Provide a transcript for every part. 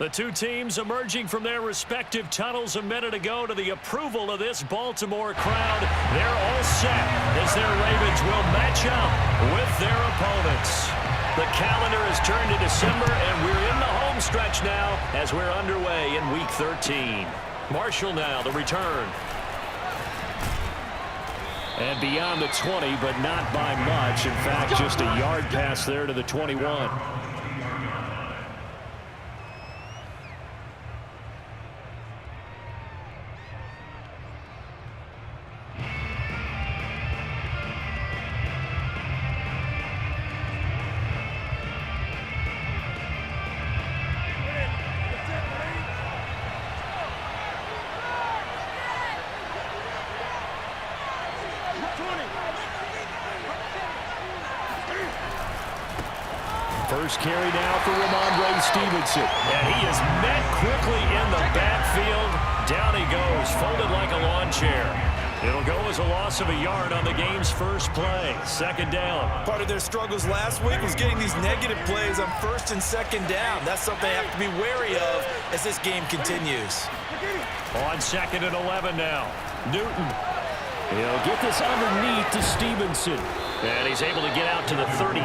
The two teams emerging from their respective tunnels a minute ago to the approval of this Baltimore crowd. They're all set as their Ravens will match up with their opponents. The calendar has turned to December, and we're in the home stretch now as we're underway in Week 13. Marshall now, the return. And beyond the 20, but not by much. In fact, just a yard pass there to the 21. First carry now for Ramondre Stevenson. And he is met quickly in the backfield. Down he goes, folded like a lawn chair. It'll go as a loss of a yard on the game's first play. Second down. Part of their struggles last week was getting these negative plays on first and second down. That's something they have to be wary of as this game continues. On second and 11 now. Newton. He'll get this underneath to Stevenson. And he's able to get out to the 32,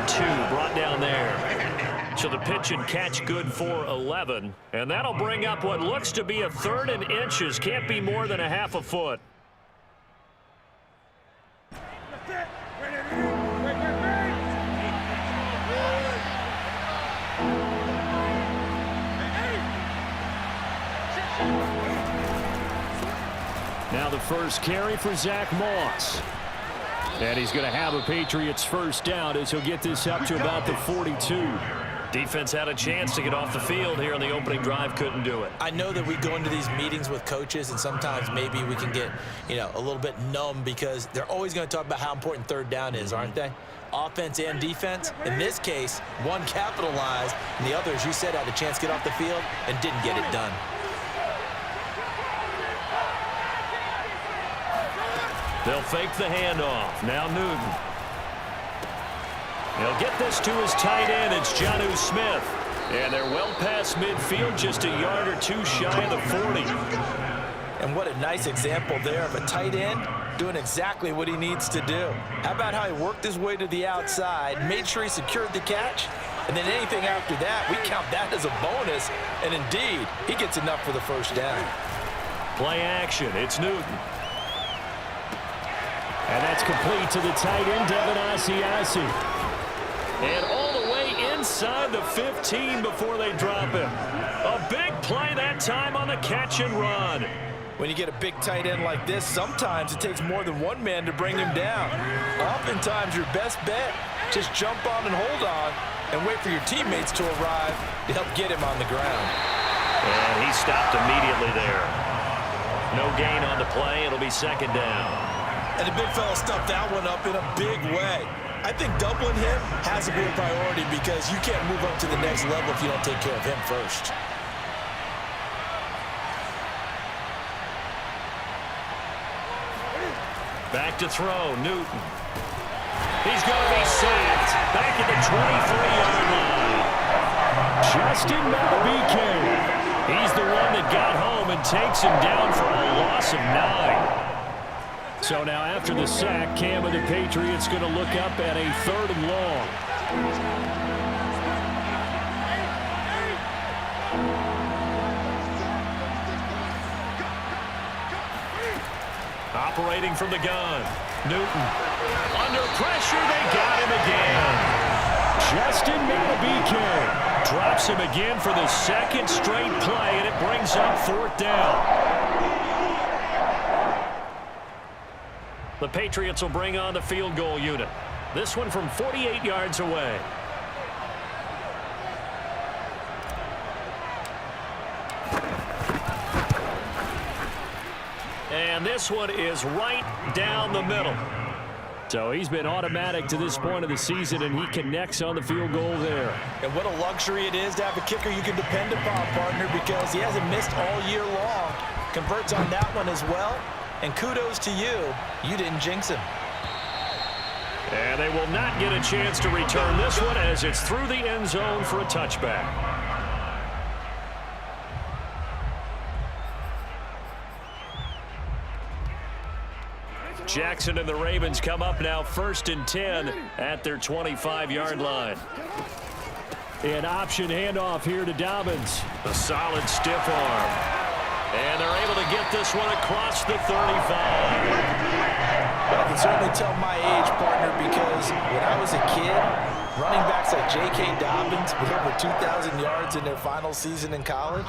brought down there. So the pitch and catch good for 11. And that'll bring up what looks to be a 3rd and inches. Can't be more than a half a foot. Now the first carry for Zach Moss. And he's going to have a Patriots first down as he'll get this up to about the 42. Defense had a chance to get off the field here in the opening drive, couldn't do it. I know that we go into these meetings with coaches, and sometimes maybe we can get, a little bit numb because they're always going to talk about how important third down is, aren't they? Offense and defense. In this case, one capitalized, and the other, as you said, had a chance to get off the field and didn't get it done. They'll fake the handoff. Now Newton. He'll get this to his tight end. It's Jonnu Smith. And they're well past midfield, just a yard or two shy of the 40. And what a nice example there of a tight end doing exactly what he needs to do. How about how he worked his way to the outside, made sure he secured the catch, and then anything after that, we count that as a bonus. And indeed, he gets enough for the first down. Play action. It's Newton. And that's complete to the tight end, Devin Asiasi. And all the way inside the 15 before they drop him. A big play that time on the catch and run. When you get a big tight end like this, sometimes it takes more than one man to bring him down. Oftentimes, your best bet, just jump on and hold on and wait for your teammates to arrive to help get him on the ground. And he stopped immediately there. No gain on the play. It'll be second down. And the big fella stuffed that one up in a big way. I think doubling him has to be a priority because you can't move up to the next level if you don't take care of him first. Back to throw, Newton. He's going to be sacked. Back at the 23-yard line. Justin Madubuike. He's the one that got home and takes him down for a loss of 9. So now after the sack, Cam of the Patriots going to look up at a 3rd and long. Operating from the gun. Newton. Under pressure, they got him again. Justin Madubuike drops him again for the second straight play, and it brings up 4th down. The Patriots will bring on the field goal unit. This one from 48 yards away. And this one is right down the middle. So he's been automatic to this point of the season, and he connects on the field goal there. And what a luxury it is to have a kicker you can depend upon, partner, because he hasn't missed all year long. Converts on that one as well. And kudos to you. You didn't jinx him. And they will not get a chance to return this one as it's through the end zone for a touchback. Jackson and the Ravens come up now 1st and 10 at their 25-yard line. An option handoff here to Dobbins. A solid stiff arm. And they're able to get this one across the 35. I can certainly tell my age, partner, because when I was a kid, running backs like J.K. Dobbins with over 2,000 yards in their final season in college,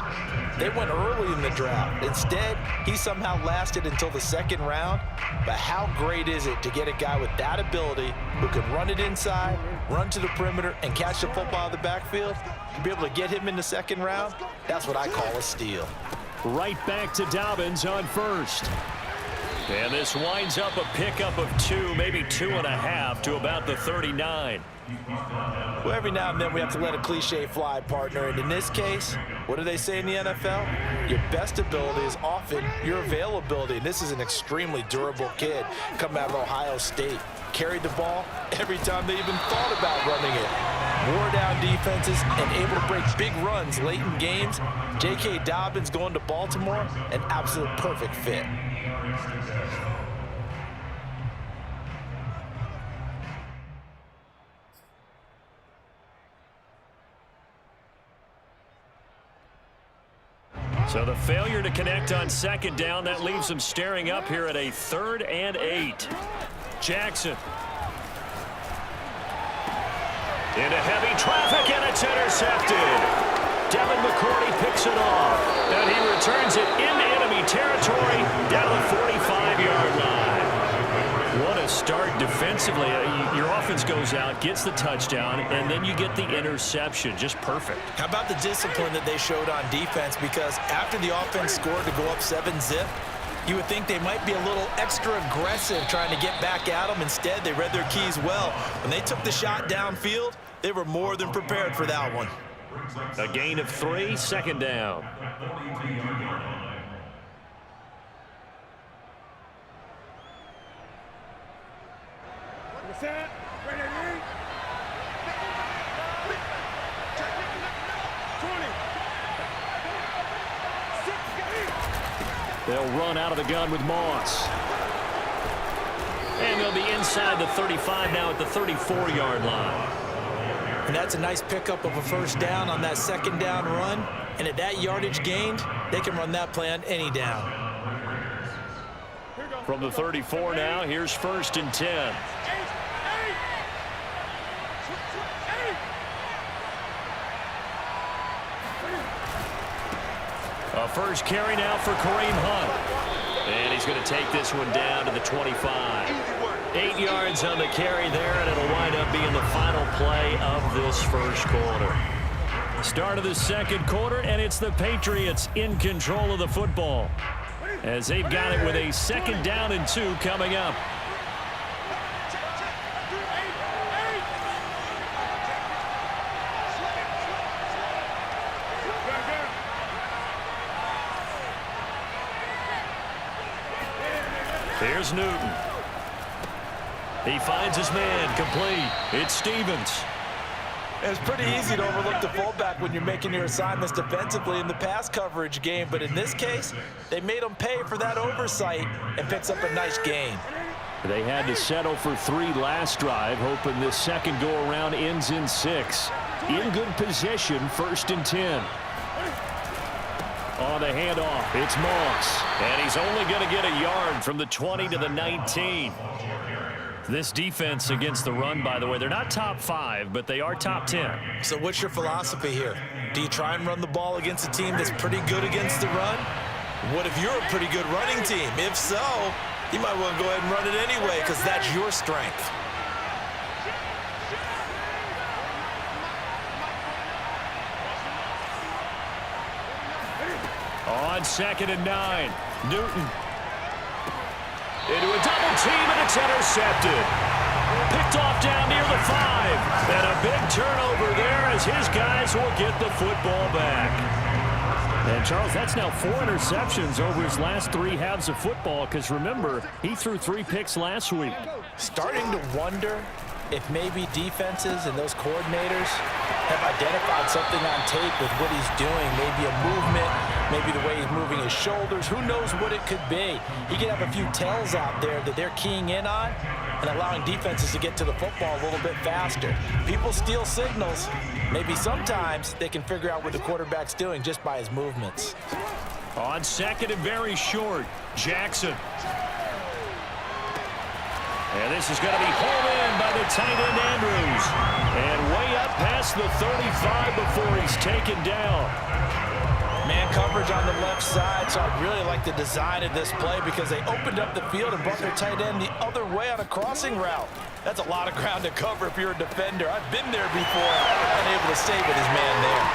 they went early in the draft. Instead, he somehow lasted until the 2nd round. But how great is it to get a guy with that ability who can run it inside, run to the perimeter, and catch the football out of the backfield? To be able to get him in the 2nd round, that's what I call a steal. Right back to Dobbins on 1st. And this winds up a pickup of 2, maybe 2.5 to about the 39. Well, every now and then we have to let a cliche fly, partner. And in this case, what do they say in the NFL? Your best ability is often your availability. And this is an extremely durable kid coming out of Ohio State. Carried the ball every time they even thought about running it. Wore down defenses and able to break big runs late in games. J.K. Dobbins going to Baltimore, an absolute perfect fit. So the failure to connect on 2nd down, that leaves them staring up here at a 3rd and 8. Jackson. Into heavy traffic, and it's intercepted. Devin McCourty picks it off, and he returns it into enemy territory down the 45-yard line. What a start defensively. Your offense goes out, gets the touchdown, and then you get the interception. Just perfect. How about the discipline that they showed on defense? Because after the offense scored to go up 7-zip, you would think they might be a little extra aggressive trying to get back at them. Instead, they read their keys well. When they took the shot downfield, they were more than prepared for that one. A gain of 3, 2nd down. They'll run out of the gun with Moss. And they'll be inside the 35 now at the 34-yard line. And that's a nice pickup of a 1st down on that 2nd down run. And at that yardage gained, they can run that play on any down. From the 34 now, here's 1st and 10. A first carry now for Kareem Hunt. And he's going to take this one down to the 25. 8 yards on the carry there, and it'll wind up being the final play of this 1st quarter. Start of the 2nd quarter, and it's the Patriots in control of the football, as they've got it with a 2nd down and 2 coming up. Here's Newton. He finds his man, complete. It's Stevens. It's pretty easy to overlook the fullback when you're making your assignments defensively in the pass coverage game, but in this case, they made him pay for that oversight and picks up a nice gain. They had to settle for 3 last drive, hoping this 2nd go-around ends in 6. In good position, 1st and 10. On the handoff, it's Moss. And he's only going to get a yard from the 20 to the 19. This defense against the run, by the way, they're not top 5, but they are top 10. So what's your philosophy here? Do you try and run the ball against a team that's pretty good against the run? What if you're a pretty good running team? If so, you might want to go ahead and run it anyway because that's your strength. On 2nd and 9, Newton. Into a double team, and it's intercepted. Picked off down near the 5. And a big turnover there as his guys will get the football back. And, Charles, that's now 4 interceptions over his last 3 halves of football because, remember, he threw 3 picks last week. Starting to wonder if maybe defenses and those coordinators have identified something on tape with what he's doing. Maybe a movement, maybe the way he's moving moving his shoulders. Who knows what it could be? He could have a few tells out there that they're keying in on and allowing defenses to get to the football a little bit faster. People steal signals. Maybe sometimes they can figure out what the quarterback's doing just by his movements. On second and very short, Jackson. And this is going to be hauled in by the tight end, Andrews. And way up past the 35 before he's taken down. Man coverage on the left side, so I really like the design of this play because they opened up the field and brought their tight end the other way on a crossing route. That's a lot of ground to cover if you're a defender. I've been there before, unable to stay with his man there.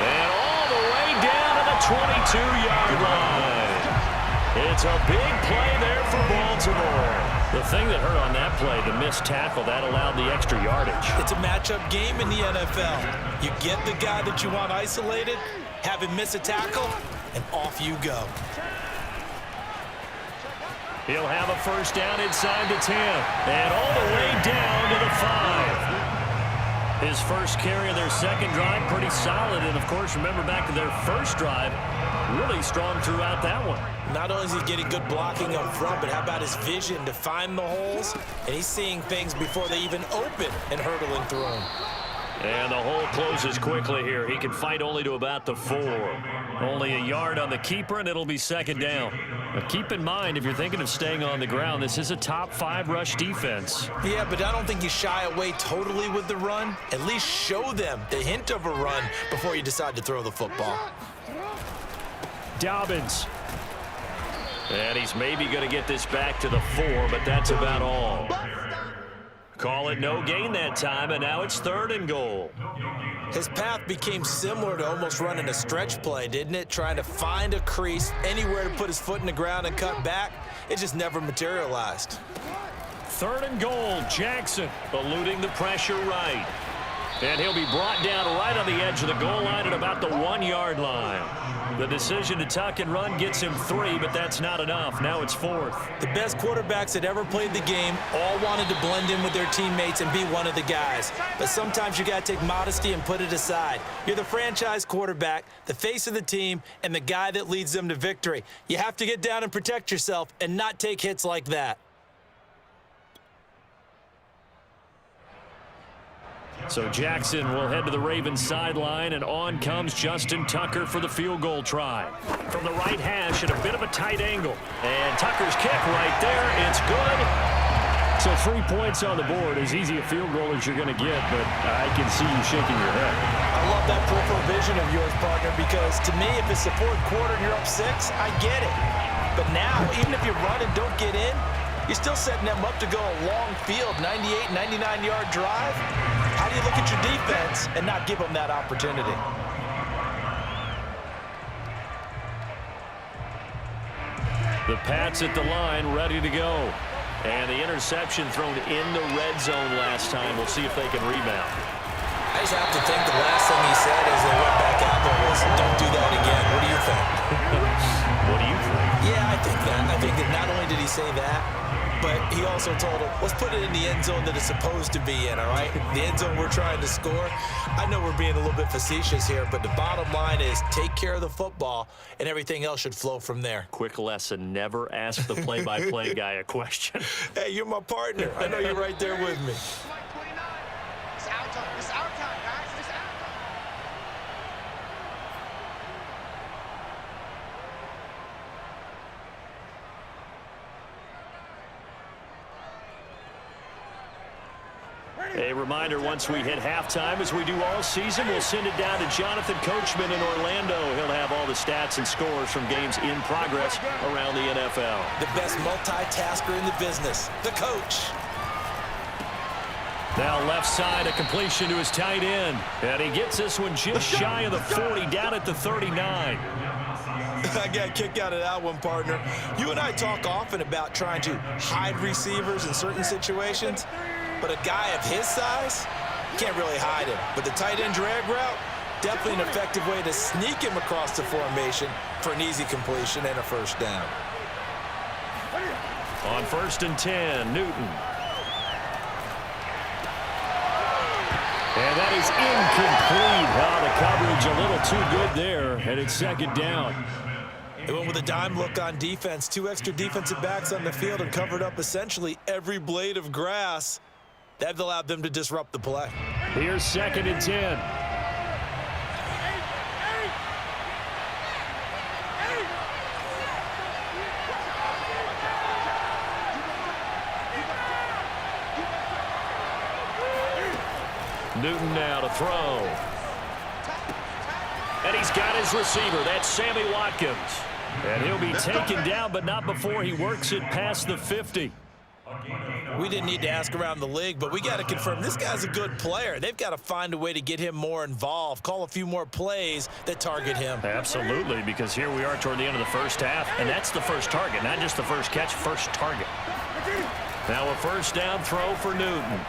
And all the way down to the 22-yard line. It's a big play there for Baltimore. The thing that hurt on that play, the missed tackle, that allowed the extra yardage. It's a matchup game in the NFL. You get the guy that you want isolated, have him miss a tackle, and off you go. He'll have a first down inside the 10. And all the way down to the 5. His first carry of their second drive, pretty solid. And, of course, remember back to their first drive, really strong throughout that one. Not only is he getting good blocking up front, but how about his vision to find the holes? And he's seeing things before they even open and hurtling through them. And the hole closes quickly here. He can fight only to about the 4. Only a yard on the keeper, and it'll be second down. Now keep in mind, if you're thinking of staying on the ground, this is a top 5 rush defense. Yeah, but I don't think you shy away totally with the run. At least show them the hint of a run before you decide to throw the football. Dobbins. And he's maybe going to get this back to the 4, but that's about all. Call it no gain that time, and now it's 3rd and goal. His path became similar to almost running a stretch play, didn't it? Trying to find a crease, anywhere to put his foot in the ground and cut back. It just never materialized. 3rd and goal, Jackson eluding the pressure right. And he'll be brought down right on the edge of the goal line at about the 1-yard line. The decision to tuck and run gets him 3, but that's not enough. Now it's 4th. The best quarterbacks that ever played the game all wanted to blend in with their teammates and be one of the guys. But sometimes you got to take modesty and put it aside. You're the franchise quarterback, the face of the team, and the guy that leads them to victory. You have to get down and protect yourself and not take hits like that. So Jackson will head to the Ravens sideline, and on comes Justin Tucker for the field goal try. From the right hash at a bit of a tight angle. And Tucker's kick right there. It's good. So 3 points on the board. As easy a field goal as you're going to get, but I can see you shaking your head. I love that peripheral vision of yours, partner, because to me, if it's the 4th quarter and you're up 6, I get it. But now, even if you run and don't get in, you're still setting them up to go a long field, 98, 99-yard drive. How do you look at your defense and not give them that opportunity? The Pats at the line, ready to go. And the interception thrown in the red zone last time. We'll see if they can rebound. I just have to think the last thing he said as they went back out there was, don't do that again. What do you think? What do you think? Yeah, I think that. I think that not only did he say that, but he also told him, let's put it in the end zone that it's supposed to be in, all right? The end zone we're trying to score. I know we're being a little bit facetious here, but the bottom line is take care of the football, and everything else should flow from there. Quick lesson, never ask the play-by-play guy a question. Hey, you're my partner. I know you're right there with me. It's our time. It's our time, guys. It's our time. A reminder, once we hit halftime, as we do all season, we'll send it down to Jonathan Coachman in Orlando. He'll have all the stats and scores from games in progress around the NFL. The best multitasker in the business, the coach. Now left side, a completion to his tight end. And he gets this one just shy of the 40, down at the 39. I got a kick out of that one, partner. You and I talk often about trying to hide receivers in certain situations, but a guy of his size, can't really hide him. But the tight end drag route, definitely an effective way to sneak him across the formation for an easy completion and a first down. On 1st and 10, Newton. And that is incomplete. The coverage a little too good there, and it's second down. They went with a dime look on defense. 2 extra defensive backs on the field and covered up essentially every blade of grass. That allowed them to disrupt the play. Here's 2nd and 10. Newton now to throw. And he's got his receiver. That's Sammy Watkins. And he'll be taken down, but not before he works it past the 50. We didn't need to ask around the league, but we got to confirm this guy's a good player. They've got to find a way to get him more involved, call a few more plays that target him. Absolutely, because here we are toward the end of the first half, and that's the first target, not just the first catch, first target. Now a first down throw for Newton.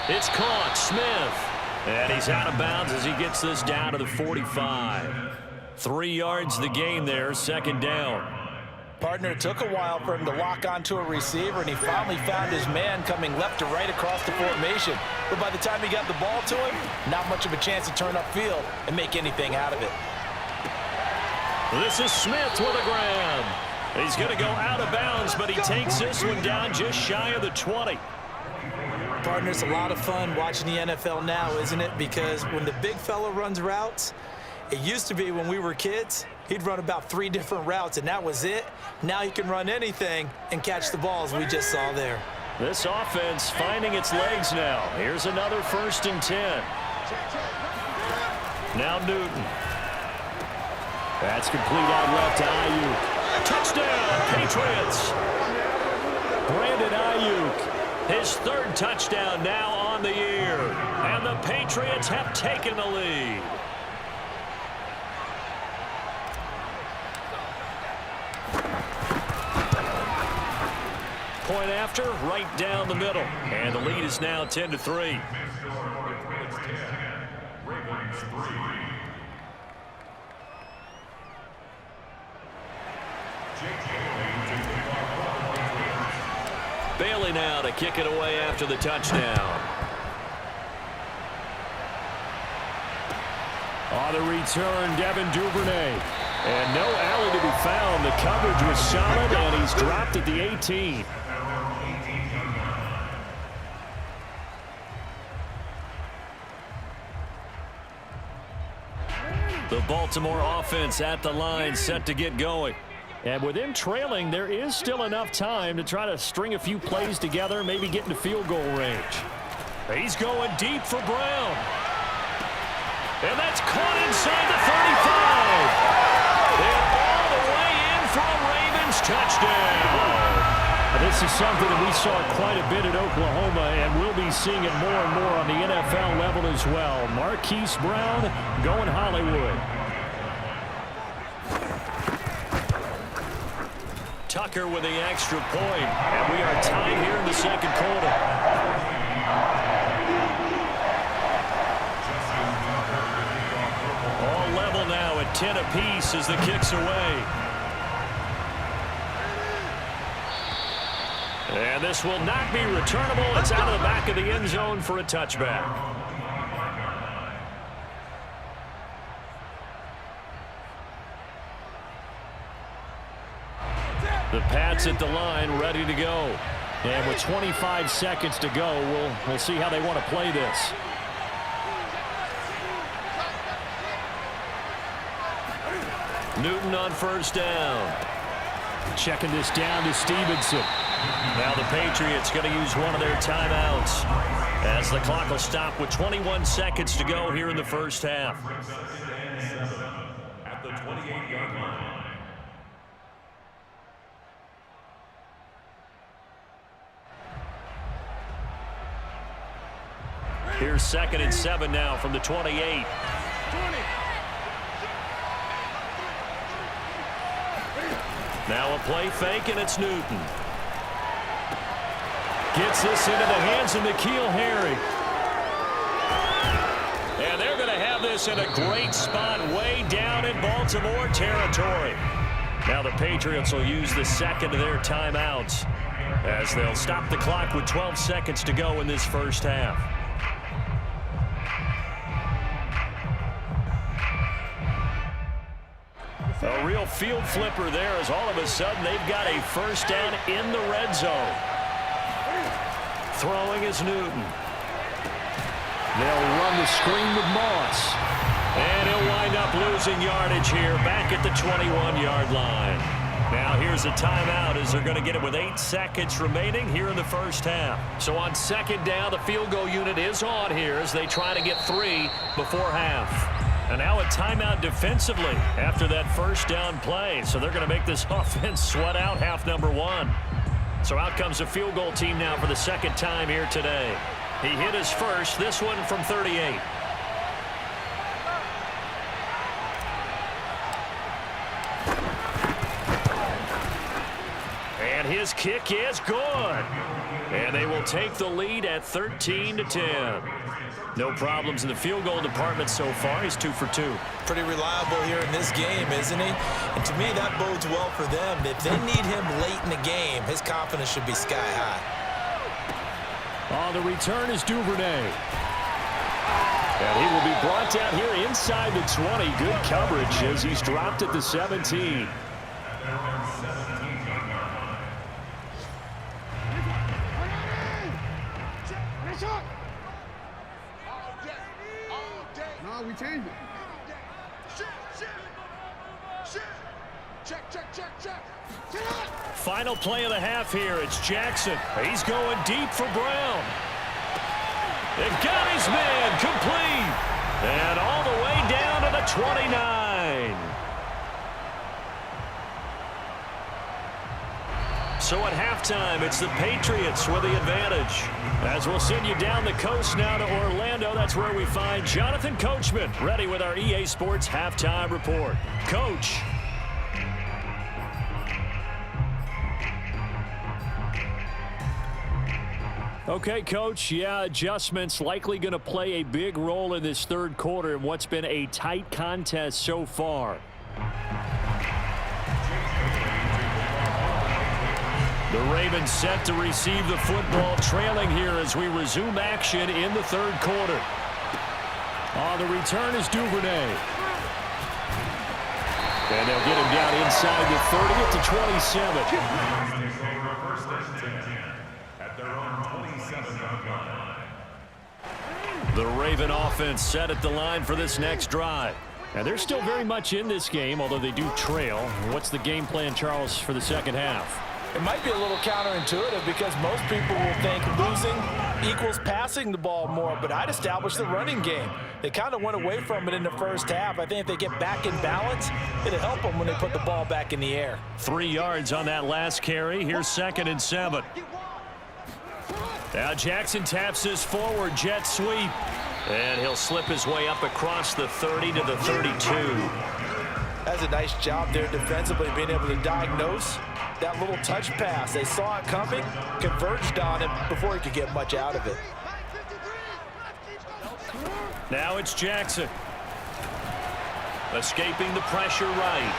It's caught, Smith. And he's out of bounds as he gets this down to the 45. 3 yards the gain there, 2nd down. Partner, it took a while for him to lock onto a receiver, and he finally found his man coming left to right across the formation. But by the time he got the ball to him, not much of a chance to turn upfield and make anything out of it. This is Smith with a grab. He's going to go out of bounds, but he takes this one down just shy of the 20. Partner, it's a lot of fun watching the NFL now, isn't it? Because when the big fella runs routes, it used to be when we were kids, he'd run about 3 different routes, and that was it. Now he can run anything and catch the balls we just saw there. This offense finding its legs now. Here's another 1st and 10. Now Newton. That's complete out left to Ayuk. Touchdown, Patriots. Brandon Ayuk. His 3rd touchdown now on the year. And the Patriots have taken the lead. Point after, right down the middle. And the lead is now 10-3. Bailey now to kick it away after the touchdown. On the return, Devin Duvernay. And no alley to be found. The coverage was solid, and he's dropped at the 18. The Baltimore offense at the line, set to get going. And with him trailing, there is still enough time to try to string a few plays together, maybe get into field goal range. He's going deep for Brown. And that's caught inside the 35. And all the way in for a Ravens touchdown. This is something that we saw quite a bit at Oklahoma, and we'll be seeing it more and more on the NFL level as well. Marquise Brown going Hollywood. Tucker with the extra point, and we are tied here in the 2nd quarter. All level now at 10 apiece as the kick's away. And this will not be returnable. It's out of the back of the end zone for a touchback. The Pats at the line, ready to go. And with 25 seconds to go, we'll see how they want to play this. Newton on 1st down. Checking this down to Stevenson. Now the Patriots going to use one of their timeouts as the clock will stop with 21 seconds to go here in the 1st half. At the 28-yard line. Here's 2nd and 7 now from the 28. Now a play fake, and it's Newton. Gets this into the hands of N'Keal Harry. And they're going to have this in a great spot way down in Baltimore territory. Now the Patriots will use the 2nd of their timeouts as they'll stop the clock with 12 seconds to go in this 1st half. A real field flipper there as all of a sudden they've got a first down in the red zone. Throwing is Newton. They'll run the screen with Moss. And he'll wind up losing yardage here back at the 21-yard line. Now here's a timeout as they're going to get it with 8 seconds remaining here in the first half. So on second down, the field goal unit is on here as they try to get 3 before half. And now a timeout defensively after that first down play. So they're going to make this offense sweat out half number 1. So out comes the field goal team now for the second time here today. He hit his first, this one from 38. And his kick is good. And they will take the lead at 13-10. No problems in the field goal department so far. He's 2 for 2. Pretty reliable here in this game, isn't he? And to me, that bodes well for them. If they need him late in the game, his confidence should be sky high. On the return is Duvernay. And he will be brought down here inside the 20. Good coverage as he's dropped at the 17. No, we changed it. Check. Final play of the half here. It's Jackson. He's going deep for Brown. They've got his man complete. And all the way down to the 29. So at halftime, it's the Patriots with the advantage. As we'll send you down the coast now to Orlando, that's where we find Jonathan Coachman, ready with our EA Sports Halftime Report. Coach. Okay, Coach, yeah, adjustments likely going to play a big role in this third quarter in what's been a tight contest so far. The Ravens set to receive the football, trailing here as we resume action in the third quarter. On the return is Duvernay. And they'll get him down inside the 30 at the 27. The Raven offense set at the line for this next drive. And they're still very much in this game, although they do trail. What's the game plan, Charles, for the second half? It might be a little counterintuitive because most people will think losing equals passing the ball more, but I'd establish the running game. They kind of went away from it in the first half. I think if they get back in balance, it'll help them when they put the ball back in the air. 3 yards on that last carry. Here's 2nd and 7. Now Jackson taps this forward jet sweep. And he'll slip his way up across the 30 to the 32. That's a nice job there defensively, being able to diagnose that little touch pass. They saw it coming, converged on it before he could get much out of it. Now it's Jackson. Escaping the pressure right.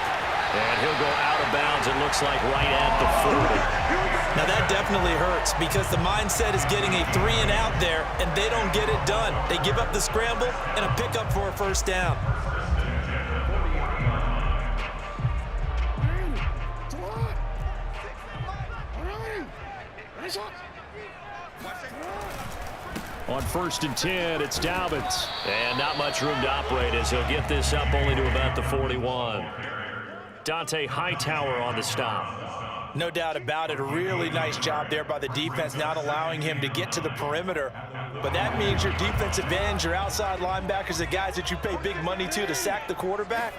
And he'll go out of bounds, it looks like, right at the 40. Now that definitely hurts because the mindset is getting a 3 and out there, and they don't get it done. They give up the scramble and a pickup for a first down. On 1st and 10, it's Dobbins. And not much room to operate as he'll get this up only to about the 41. Dante Hightower on the stop. No doubt about it. A really nice job there by the defense, not allowing him to get to the perimeter. But that means your defensive ends, your outside linebackers, the guys that you pay big money to sack the quarterback,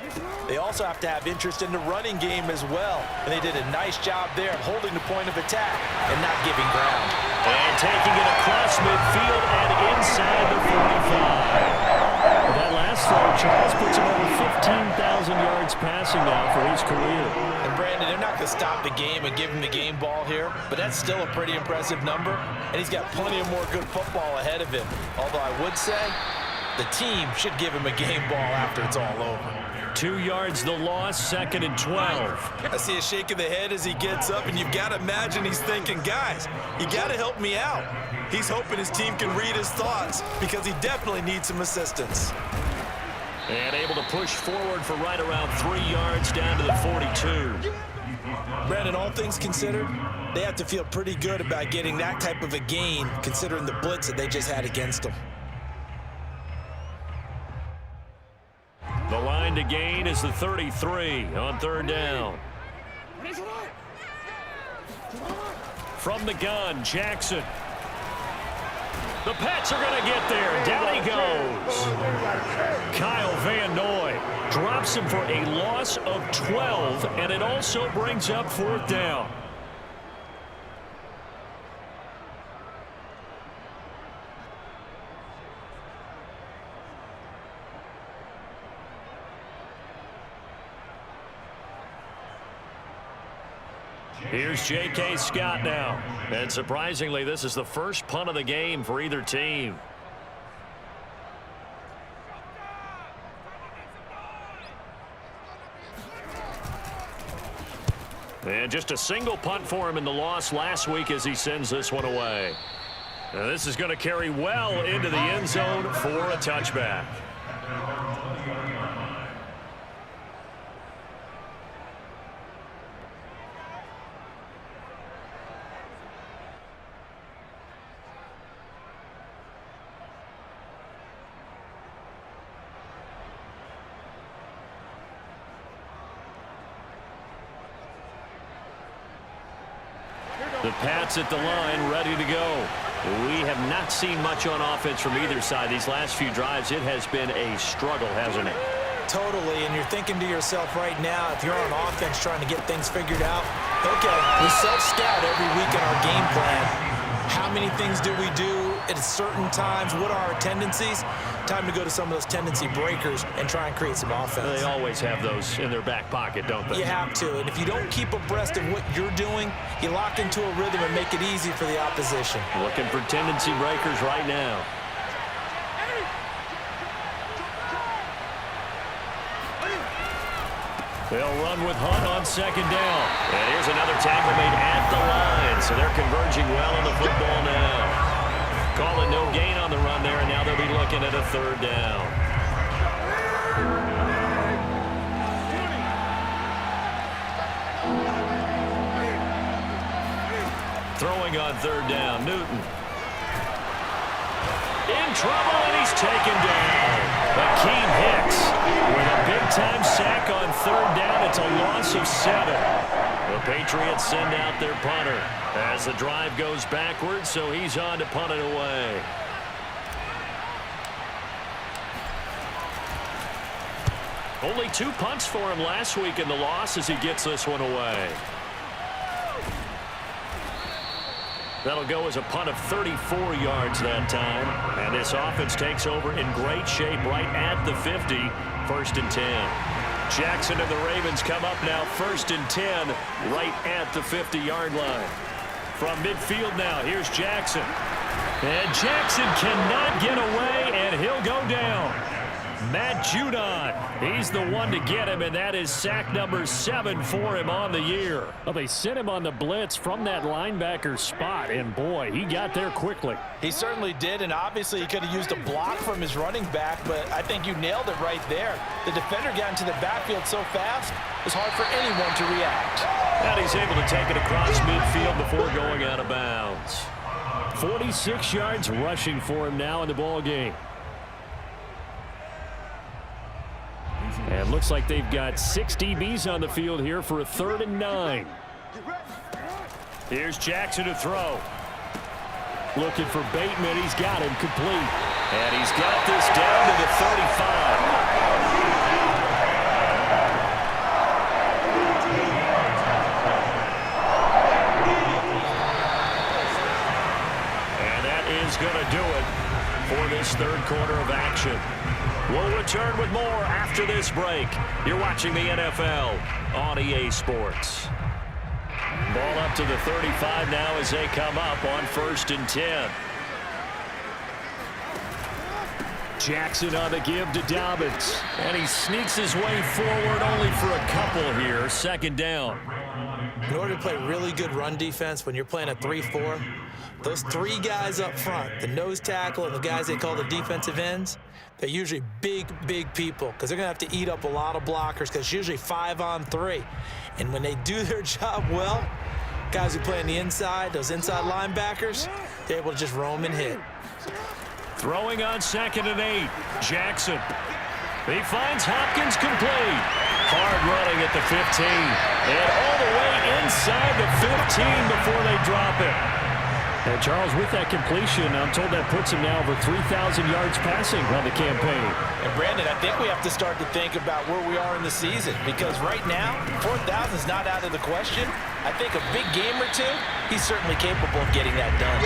they also have to have interest in the running game as well. And they did a nice job there of holding the point of attack and not giving ground. And taking it across midfield and inside the 45. That last throw, Charles, puts him over 15,000 yards passing now for his career. And Brandon, they're not going to stop the game and give him the game ball here, but that's still a pretty impressive number, and he's got plenty of more good football ahead of him. Although I would say the team should give him a game ball after it's all over. 2 yards the loss, 2nd and 12. I see a shake of the head as he gets up, and you've got to imagine he's thinking, guys, you got to help me out. He's hoping his team can read his thoughts because he definitely needs some assistance. And able to push forward for right around 3 yards down to the 42. Brandon, all things considered, they have to feel pretty good about getting that type of a gain considering the blitz that they just had against them. The line to gain is the 33 on 3rd down. From the gun, Jackson. The Pats are going to get there. Down he goes. Kyle Van Noy drops him for a loss of 12, and it also brings up 4th down. Here's J.K. Scott now. And surprisingly, this is the first punt of the game for either team. And just a single punt for him in the loss last week as he sends this one away. Now this is going to carry well into the end zone for a touchback. The Pats at the line, ready to go. We have not seen much on offense from either side. These last few drives, it has been a struggle, hasn't it? Totally, and you're thinking to yourself right now, if you're on offense trying to get things figured out, okay, we self-scout every week in our game plan. How many things do we do at certain times? What are our tendencies? Time to go to some of those tendency breakers and try and create some offense. They always have those in their back pocket, don't they? You have to, and if you don't keep abreast of what you're doing, you lock into a rhythm and make it easy for the opposition. Looking for tendency breakers right now. They'll run with Hunt on 2nd down. And here's another tackle made at the line. So they're converging well on the football now. Calling no gain on the run there, and now they'll be looking at a 3rd down. Throwing on 3rd down, Newton. In trouble, and he's taken down. Akeem Hicks with a big-time sack on 3rd down. It's a loss of 7. The Patriots send out their punter as the drive goes backwards, so he's on to punt it away. Only 2 punts for him last week in the loss as he gets this one away. That'll go as a punt of 34 yards that time. And this offense takes over in great shape right at the 50. 1st and 10. Jackson and the Ravens come up now 1st and 10 right at the 50-yard line. From midfield now, here's Jackson. And Jackson cannot get away, and he'll go down. Matt Judon, he's the one to get him, and that is sack number 7 for him on the year. Well, they sent him on the blitz from that linebacker spot, and boy, he got there quickly. He certainly did, and obviously he could have used a block from his running back, but I think you nailed it right there. The defender got into the backfield so fast, it was hard for anyone to react. And he's able to take it across midfield before going out of bounds. 46 yards rushing for him now in the ball game. And looks like they've got 6 DBs on the field here for a 3rd and 9. Here's Jackson to throw. Looking for Bateman. He's got him complete. And he's got this down to the 35. And that is going to do it for this 3rd quarter of action. We'll return with more after this break. You're watching the NFL on EA Sports. Ball up to the 35 now as they come up on 1st and 10. Jackson on the give to Dobbins. And he sneaks his way forward only for a couple here. 2nd down. In order to play really good run defense when you're playing a 3-4, those three guys up front, the nose tackle and the guys they call the defensive ends, they're usually big, big people because they're going to have to eat up a lot of blockers because it's usually 5-on-3. And when they do their job well, guys who play on the inside, those inside linebackers, they're able to just roam and hit. Throwing on 2nd and 8, Jackson. He finds Hopkins complete. Hard running at the 15. And all the way inside the 15 before they drop it. And Charles, with that completion, I'm told that puts him now over 3,000 yards passing on the campaign. And Brandon, I think we have to start to think about where we are in the season because right now, 4,000 is not out of the question. I think a big game or two, he's certainly capable of getting that done.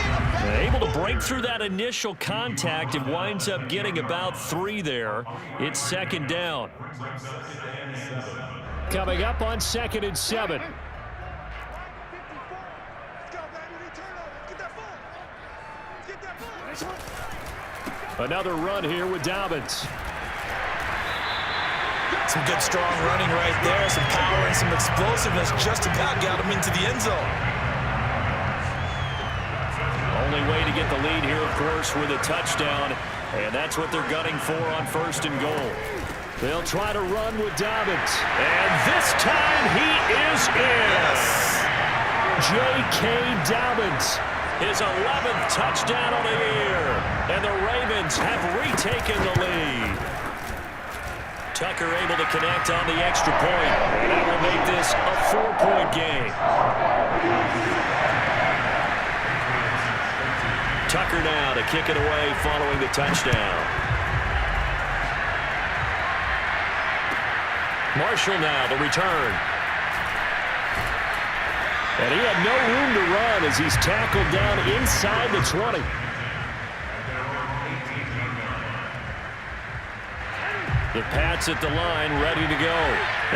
Able to break through that initial contact and winds up getting about 3 there. It's 2nd down. Coming up on 2nd and 7. Another run here with Dobbins. Some good, strong running right there. Some power and some explosiveness just about got him into the end zone. Only way to get the lead here, of course, with a touchdown. And that's what they're gunning for on 1st and goal. They'll try to run with Dobbins. And this time he is in. Yes. J.K. Dobbins. His 11th touchdown on the year. And the Ravens have retaken the lead. Tucker able to connect on the extra point. And that will make this a 4-point game. Tucker now to kick it away following the touchdown. Marshall now the return. And he had no room to run as he's tackled down inside the 20. The Pats at the line ready to go.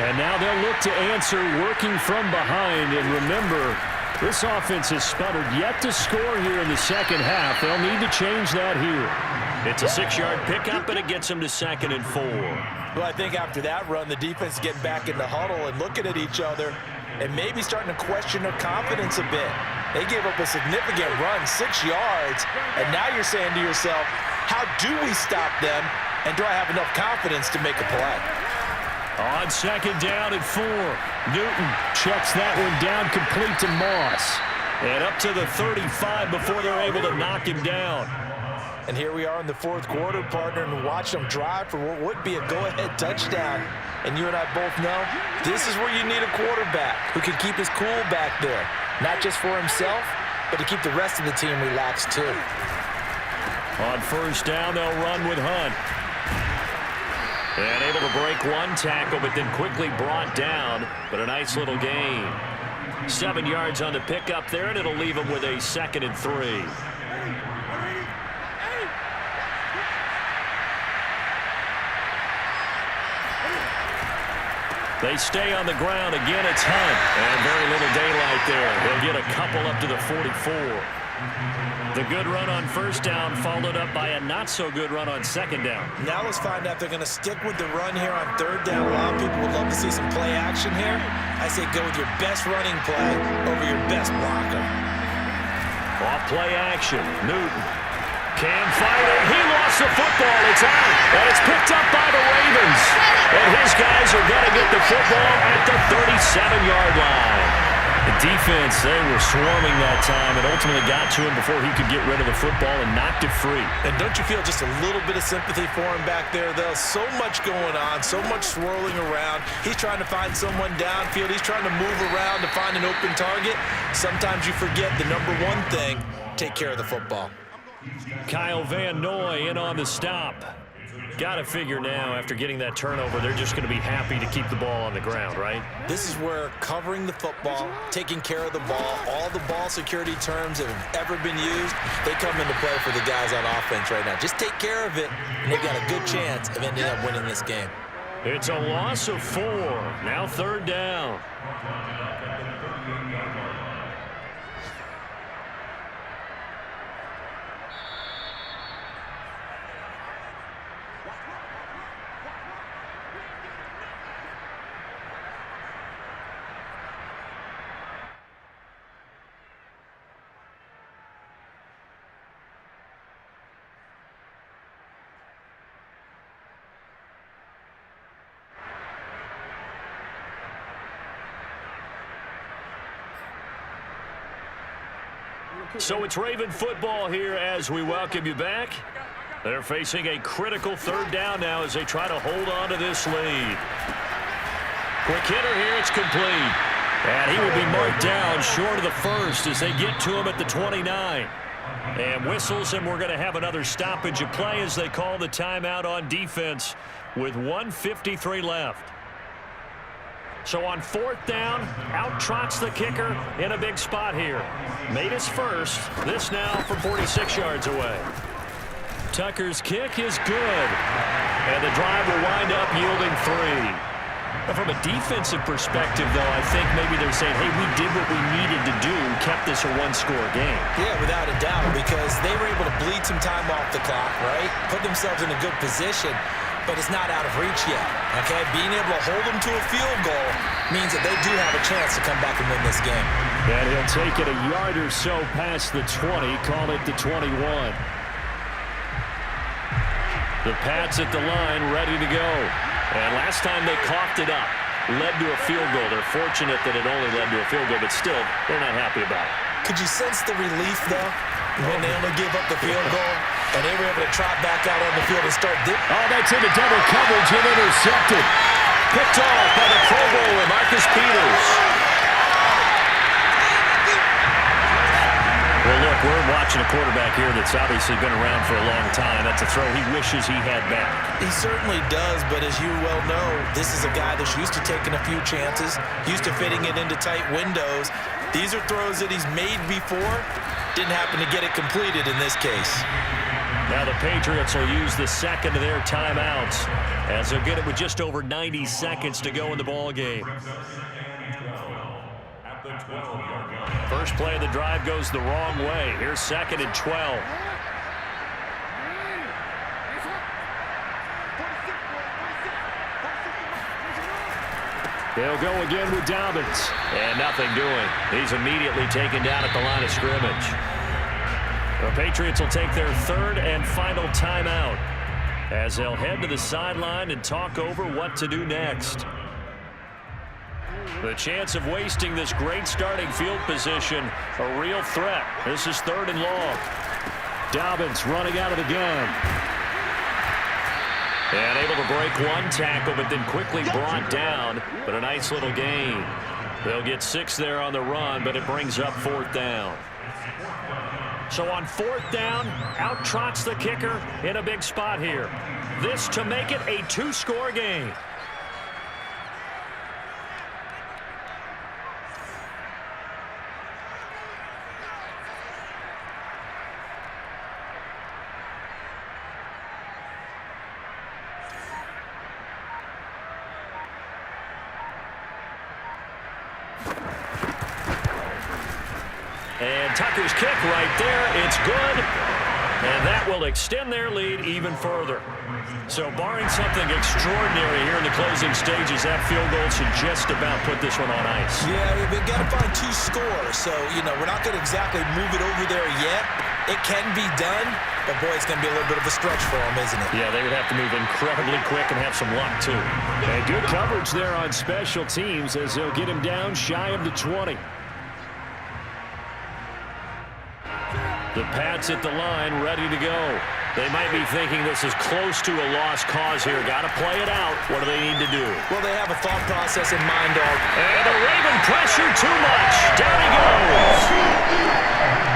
And now they'll look to answer working from behind. And remember, this offense has sputtered yet to score here in the second half. They'll need to change that here. It's a 6-yard pickup, and it gets them to 2nd and 4. Well, I think after that run, the defense is getting back in the huddle and looking at each other and maybe starting to question their confidence a bit. They gave up a significant run, 6 yards, and now you're saying to yourself, how do we stop them, and do I have enough confidence to make a play? On 2nd down and 4, Newton checks that one down complete to Moss. And up to the 35 before they're able to knock him down. And here we are in the 4th quarter, partner, and watch them drive for what would be a go-ahead touchdown. And you and I both know this is where you need a quarterback who can keep his cool back there. Not just for himself, but to keep the rest of the team relaxed too. On 1st down, they'll run with Hunt. And able to break one tackle, but then quickly brought down. But a nice little gain. 7 yards on the pickup there, and it'll leave them with a 2nd and 3. They stay on the ground. Again, it's Hunt. And very little daylight there. They'll get a couple up to the 44. The good run on 1st down followed up by a not-so-good run on 2nd down. Now let's find out if they're going to stick with the run here on 3rd down. A lot of people would love to see some play action here. I say go with your best running play over your best blocker. Off play action. Newton. Cam fighting. He lost the football. It's out. And it's picked up by the Ravens. And his guys are going to get the football at the 37-yard line. The defense, they were swarming that time and ultimately got to him before he could get rid of the football and knocked it free. And don't you feel just a little bit of sympathy for him back there, though? So much going on, so much swirling around. He's trying to find someone downfield. He's trying to move around to find an open target. Sometimes you forget the number one thing, take care of the football. Kyle Van Noy in on the stop. Got to figure now, after getting that turnover, they're just going to be happy to keep the ball on the ground, right? This is where covering the football, taking care of the ball, all the ball security terms that have ever been used, they come into play for the guys on offense right now. Just take care of it, and they've got a good chance of ending up winning this game. It's a loss of 4. Now 3rd down. So it's Raven football here as we welcome you back. They're facing a critical third down now as they try to hold on to this lead. Quick hitter here, it's complete. And he will be marked down short of the first as they get to him at the 29. And whistles, and we're going to have another stoppage of play as they call the timeout on defense with 1:53 left. So on fourth down, out trots the kicker in a big spot here. Made his first. This now from 46 yards away. Tucker's kick is good. And the drive will wind up yielding 3. Now from a defensive perspective, though, I think maybe they're saying, hey, we did what we needed to do, kept this a one-score game. Yeah, without a doubt, because they were able to bleed some time off the clock, right? Put themselves in a good position, but it's not out of reach yet, okay? Being able to hold them to a field goal means that they do have a chance to come back and win this game. And he'll take it a yard or so past the 20, call it the 21. The Pats at the line, ready to go. And last time they coughed it up, led to a field goal. They're fortunate that it only led to a field goal, but still, they're not happy about it. Could you sense the relief, though, when they only gave up the field goal, and they were able to trot back out on the field and start dipping? Oh, that's into double coverage and intercepted. Picked off by the Pro Bowler, Marcus Peters. Well, look, we're watching a quarterback here that's obviously been around for a long time. That's a throw he wishes he had back. He certainly does, but as you well know, this is a guy that's used to taking a few chances, used to fitting it into tight windows. These are throws that he's made before. Didn't happen to get it completed in this case. Now the Patriots will use the second of their timeouts as they'll get it with just over 90 seconds to go in the ball game. First play of the drive goes the wrong way. Here's 2nd and 12. They'll go again with Dobbins. And nothing doing. He's immediately taken down at the line of scrimmage. The Patriots will take their third and final timeout as they'll head to the sideline and talk over what to do next. The chance of wasting this great starting field position, a real threat. This is 3rd and long. Dobbins running out of the gun. And able to break one tackle, but then quickly brought down. But a nice little gain. They'll get 6 there on the run, but it brings up 4th down. So on 4th down, out trots the kicker in a big spot here. This to make it a 2-score game. And Tucker's kick right there. It's good. And that will extend their lead even further. So barring something extraordinary here in the closing stages, that field goal should just about put this one on ice. Yeah, we've got to find 2 scores. So, you know, we're not going to exactly move it over there yet. It can be done, but boy, it's going to be a little bit of a stretch for them, isn't it? Yeah, they would have to move incredibly quick and have some luck, too. And good coverage there on special teams as they'll get him down shy of the 20. The Pats at the line, ready to go. They might be thinking this is close to a lost cause here. Got to play it out. What do they need to do? Well, they have a thought process in mind. And the Raven pressure too much. Down he goes.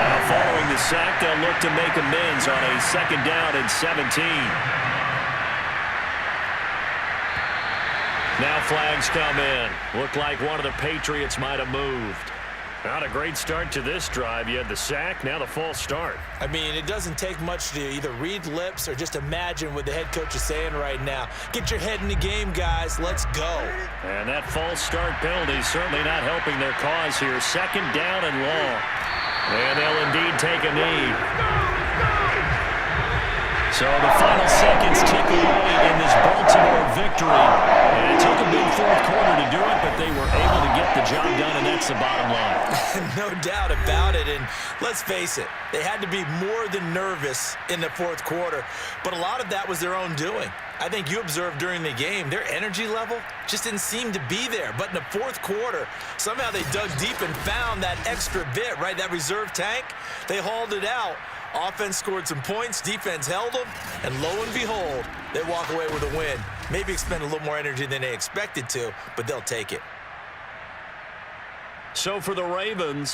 Now following the sack, they'll look to make amends on a 2nd down and 17. Now flags come in. Look like one of the Patriots might have moved. Not a great start to this drive. You had the sack, now the false start. I mean, it doesn't take much to either read lips or just imagine what the head coach is saying right now. Get your head in the game, guys. Let's go. And that false start penalty certainly not helping their cause here. 2nd down and long. And they'll indeed take a knee. So the final seconds tick away in this Baltimore victory. And it took a big 4th quarter to do it, but they were able to get the job done, and that's the bottom line. No doubt about it, and let's face it, they had to be more than nervous in the fourth quarter, but a lot of that was their own doing. I think you observed during the game, their energy level just didn't seem to be there, but in the fourth quarter, somehow they dug deep and found that extra bit, right, that reserve tank. They hauled it out. Offense scored some points, defense held them, and lo and behold, they walk away with a win. Maybe expend a little more energy than they expected to, but they'll take it. So for the Ravens,